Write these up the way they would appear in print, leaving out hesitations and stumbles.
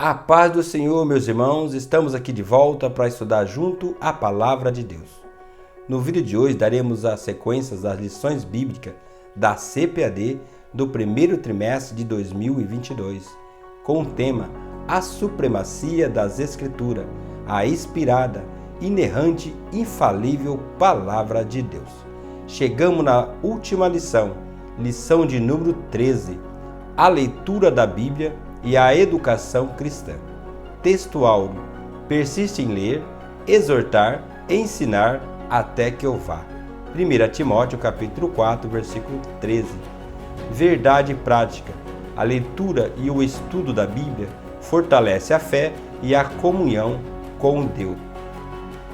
A paz do Senhor, meus irmãos, estamos aqui de volta para estudar junto a Palavra de Deus. No vídeo de hoje daremos as sequências das lições bíblicas da CPAD do primeiro trimestre de 2022, com o tema A Supremacia das Escrituras, a inspirada, inerrante, infalível Palavra de Deus. Chegamos na última lição de número 13, a leitura da Bíblia e a educação cristã. Texto áureo: persiste em ler, exortar, ensinar até que eu vá. 1 Timóteo capítulo 4, versículo 13. Verdade prática: a leitura e o estudo da Bíblia fortalece a fé e a comunhão com Deus.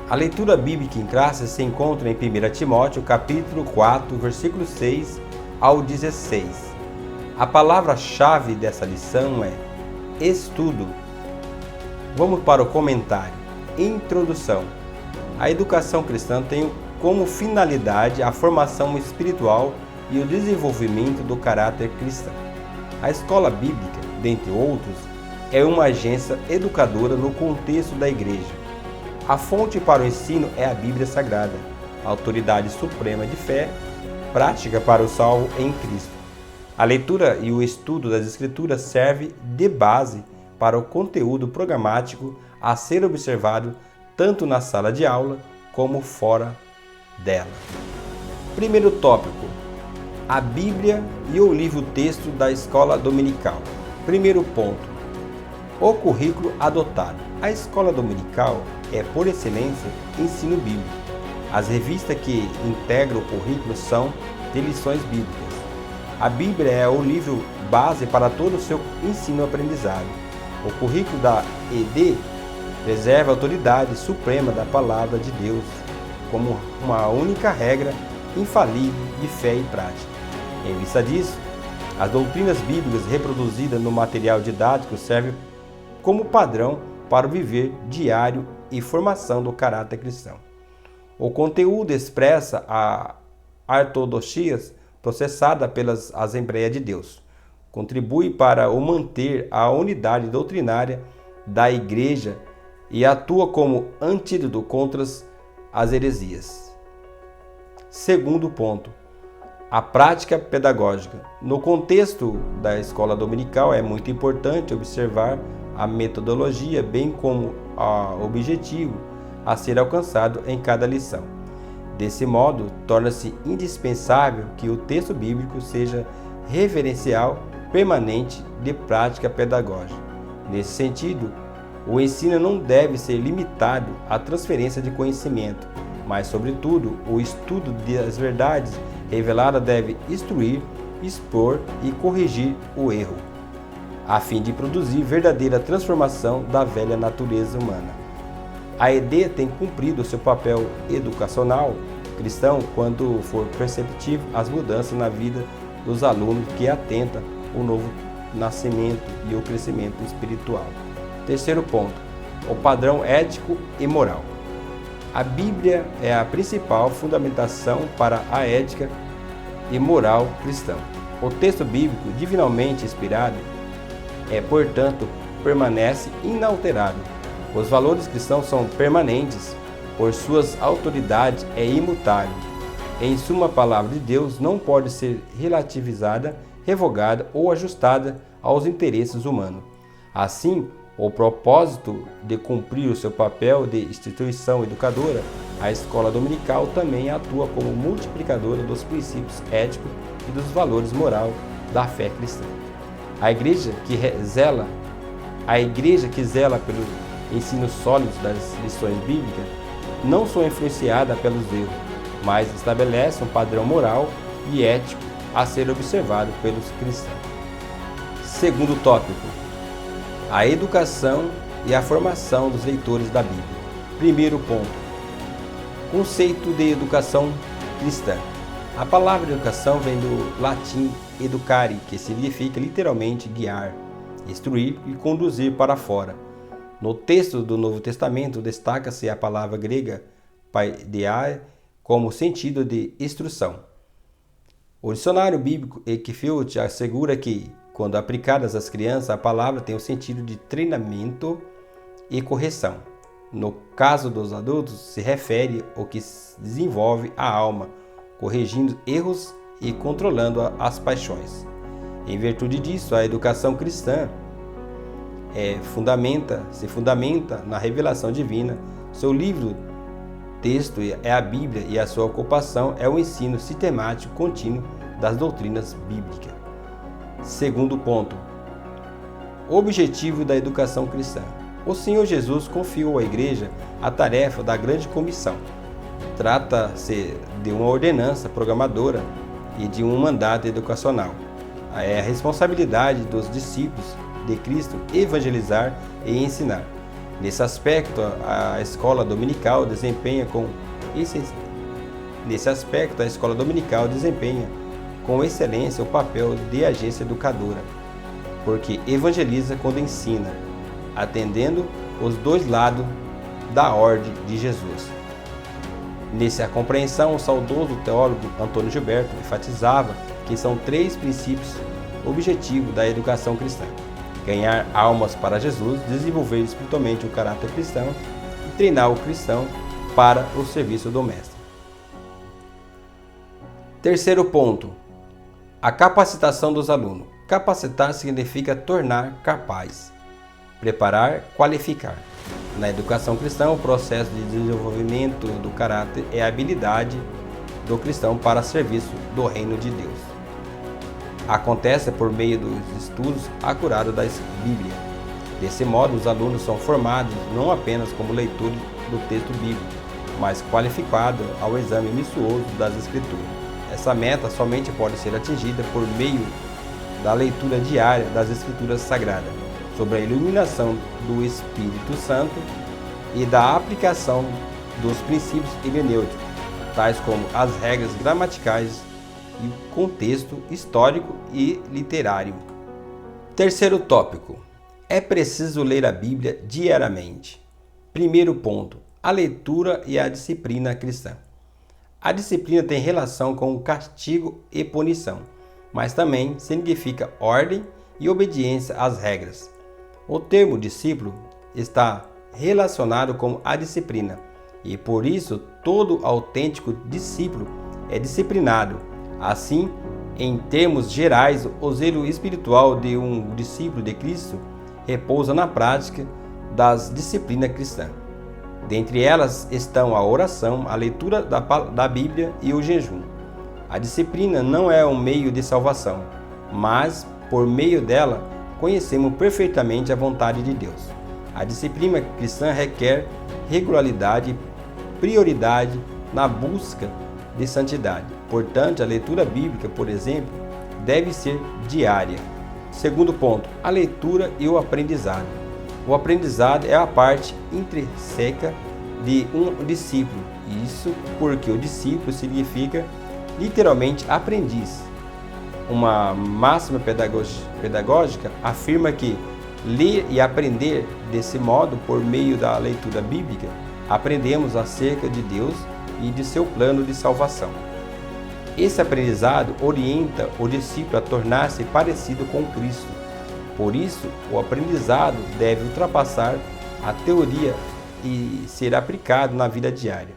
A leitura bíblica em classe se encontra em 1 Timóteo capítulo 4, versículo 6 ao 16. A palavra-chave dessa lição é estudo. Vamos para o comentário. Introdução. A educação cristã tem como finalidade a formação espiritual e o desenvolvimento do caráter cristão. A escola bíblica, dentre outros, é uma agência educadora no contexto da igreja. A fonte para o ensino é a Bíblia Sagrada, a autoridade suprema de fé, prática para o salvo em Cristo. A leitura e o estudo das Escrituras serve de base para o conteúdo programático a ser observado tanto na sala de aula como fora dela. Primeiro tópico: a Bíblia e o livro-texto da escola dominical. Primeiro ponto: o currículo adotado. A escola dominical é, por excelência, ensino bíblico. As revistas que integram o currículo são de lições bíblicas. A Bíblia é o livro base para todo o seu ensino-aprendizado. O currículo da ED preserva a autoridade suprema da Palavra de Deus como uma única regra infalível de fé e prática. Em vista disso, as doutrinas bíblicas reproduzidas no material didático servem como padrão para o viver diário e formação do caráter cristão. O conteúdo expressa a ortodoxias processada pelas Assembleias de Deus, contribui para o manter a unidade doutrinária da Igreja e atua como antídoto contra as heresias. Segundo ponto: a prática pedagógica. No contexto da escola dominical é muito importante observar a metodologia, bem como o objetivo a ser alcançado em cada lição. Desse modo, torna-se indispensável que o texto bíblico seja referencial permanente de prática pedagógica. Nesse sentido, o ensino não deve ser limitado à transferência de conhecimento, mas, sobretudo, o estudo das verdades reveladas deve instruir, expor e corrigir o erro, a fim de produzir verdadeira transformação da velha natureza humana. A ED tem cumprido seu papel educacional cristão quando for perceptível as mudanças na vida dos alunos que atenta o novo nascimento e o crescimento espiritual. Terceiro ponto: o padrão ético e moral. A Bíblia é a principal fundamentação para a ética e moral cristã. O texto bíblico divinamente inspirado portanto, permanece inalterado. Os valores cristãos são permanentes, por suas autoridades é imutável. Em suma, a palavra de Deus não pode ser relativizada, revogada ou ajustada aos interesses humanos. Assim, o propósito de cumprir o seu papel de instituição educadora, a escola dominical também atua como multiplicadora dos princípios éticos e dos valores morais da fé cristã. A igreja que zela pelo ensino sólido das lições bíblicas não são influenciadas pelos erros, mas estabelece um padrão moral e ético a ser observado pelos cristãos. Segundo tópico: a educação e a formação dos leitores da Bíblia. Primeiro ponto: conceito de educação cristã. A palavra educação vem do latim educare, que significa literalmente guiar, instruir e conduzir para fora. No texto do Novo Testamento destaca-se a palavra grega paideia como sentido de instrução. O dicionário bíblico Equifield assegura que Quando aplicadas às crianças, a palavra tem o sentido de treinamento e correção. No caso dos adultos, se refere ao que desenvolve a alma, corrigindo erros e controlando as paixões. Em virtude disso, a educação cristã se fundamenta na revelação divina. Seu livro texto é a Bíblia e a sua ocupação é o ensino sistemático contínuo das doutrinas bíblicas. Segundo ponto, objetivo da educação cristã. O Senhor Jesus confiou à Igreja a tarefa da grande comissão. Trata-se de uma ordenança programadora e de um mandato educacional. É a responsabilidade dos discípulos de Cristo evangelizar e ensinar. Nesse aspecto, a escola dominical desempenha com excelência o papel de agência educadora, porque evangeliza quando ensina, atendendo os dois lados da ordem de Jesus. Nessa compreensão, o saudoso teólogo Antônio Gilberto enfatizava que são 3 princípios objetivos da educação cristã: ganhar almas para Jesus, desenvolver espiritualmente o caráter cristão e treinar o cristão para o serviço do Mestre. Terceiro ponto, a capacitação dos alunos. Capacitar significa tornar capaz, preparar, qualificar. Na educação cristã, o processo de desenvolvimento do caráter é a habilidade do cristão para serviço do reino de Deus. Acontece por meio dos estudos acurados da Bíblia. Desse modo, os alunos são formados não apenas como leitores do texto bíblico, mas qualificados ao exame minucioso das Escrituras. Essa meta somente pode ser atingida por meio da leitura diária das Escrituras Sagradas, sob a iluminação do Espírito Santo e da aplicação dos princípios hermenêuticos, tais como as regras gramaticais e contexto histórico e literário. Terceiro tópico, é preciso ler a Bíblia diariamente. Primeiro ponto, a leitura e a disciplina cristã. A disciplina tem relação com o castigo e punição, mas também significa ordem e obediência às regras. O termo discípulo está relacionado com a disciplina, e por isso todo autêntico discípulo é disciplinado. Assim, em termos gerais, o zelo espiritual de um discípulo de Cristo repousa na prática das disciplinas cristãs. Dentre elas estão a oração, a leitura da Bíblia e o jejum. A disciplina não é um meio de salvação, mas, por meio dela, conhecemos perfeitamente a vontade de Deus. A disciplina cristã requer regularidade e prioridade na busca de santidade. Portanto, a leitura bíblica, por exemplo, deve ser diária. Segundo ponto, a leitura e o aprendizado. O aprendizado é a parte intrínseca de um discípulo. Isso porque o discípulo significa literalmente aprendiz. Uma máxima pedagógica afirma que ler e aprender desse modo, por meio da leitura bíblica, aprendemos acerca de Deus e de seu plano de salvação. Esse aprendizado orienta o discípulo a tornar-se parecido com Cristo. Por isso, o aprendizado deve ultrapassar a teoria e ser aplicado na vida diária.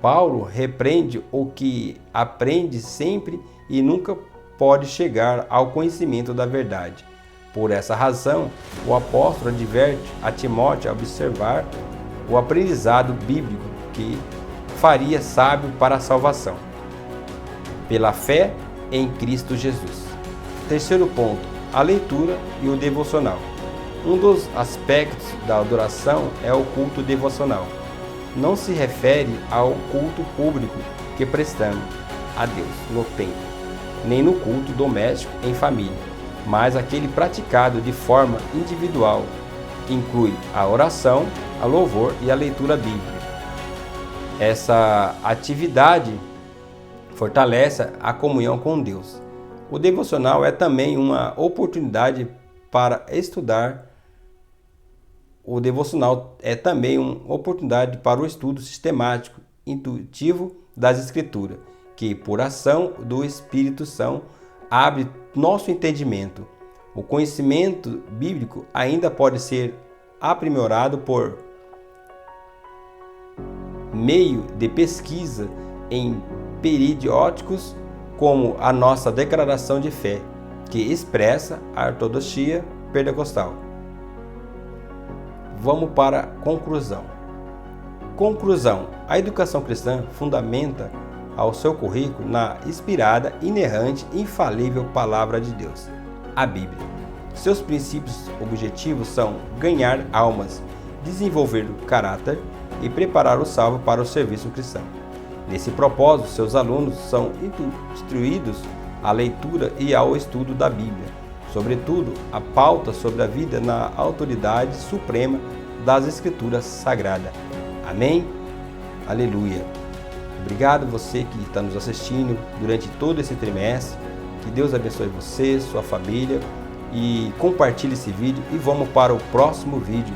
Paulo repreende o que aprende sempre e nunca pode chegar ao conhecimento da verdade. Por essa razão, o apóstolo adverte a Timóteo a observar o aprendizado bíblico que faria sábio para a salvação, pela fé em Cristo Jesus. Terceiro ponto, a leitura e o devocional. Um dos aspectos da adoração é o culto devocional. Não se refere ao culto público que prestamos a Deus no templo, nem no culto doméstico em família, mas aquele praticado de forma individual. Inclui a oração, a louvor e a leitura bíblica. Essa atividade fortalece a comunhão com Deus. O devocional é também uma oportunidade para estudar. O devocional é também uma oportunidade para o estudo sistemático, intuitivo das Escrituras, que, por ação do Espírito Santo, abre nosso entendimento. O conhecimento bíblico ainda pode ser aprimorado por meio de pesquisa em periódicos como a nossa declaração de fé, que expressa a ortodoxia pentecostal. Vamos para a conclusão. Conclusão: a educação cristã fundamenta ao seu currículo na inspirada, inerrante e infalível Palavra de Deus, a Bíblia. Seus princípios objetivos são ganhar almas, desenvolver o caráter e preparar o salvo para o serviço cristão. Nesse propósito, seus alunos são instruídos à leitura e ao estudo da Bíblia, sobretudo a pauta sobre a vida na autoridade suprema das Escrituras Sagradas. Amém? Aleluia! Obrigado você que está nos assistindo durante todo esse trimestre. Que Deus abençoe você, sua família, e compartilhe esse vídeo e vamos para o próximo vídeo.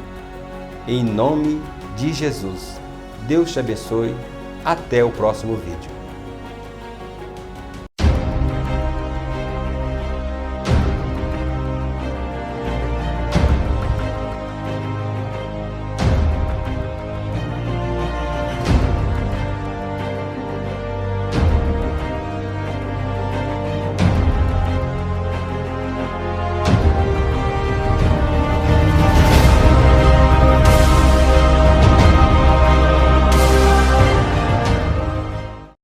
Em nome de Jesus. Deus te abençoe. Até o próximo vídeo.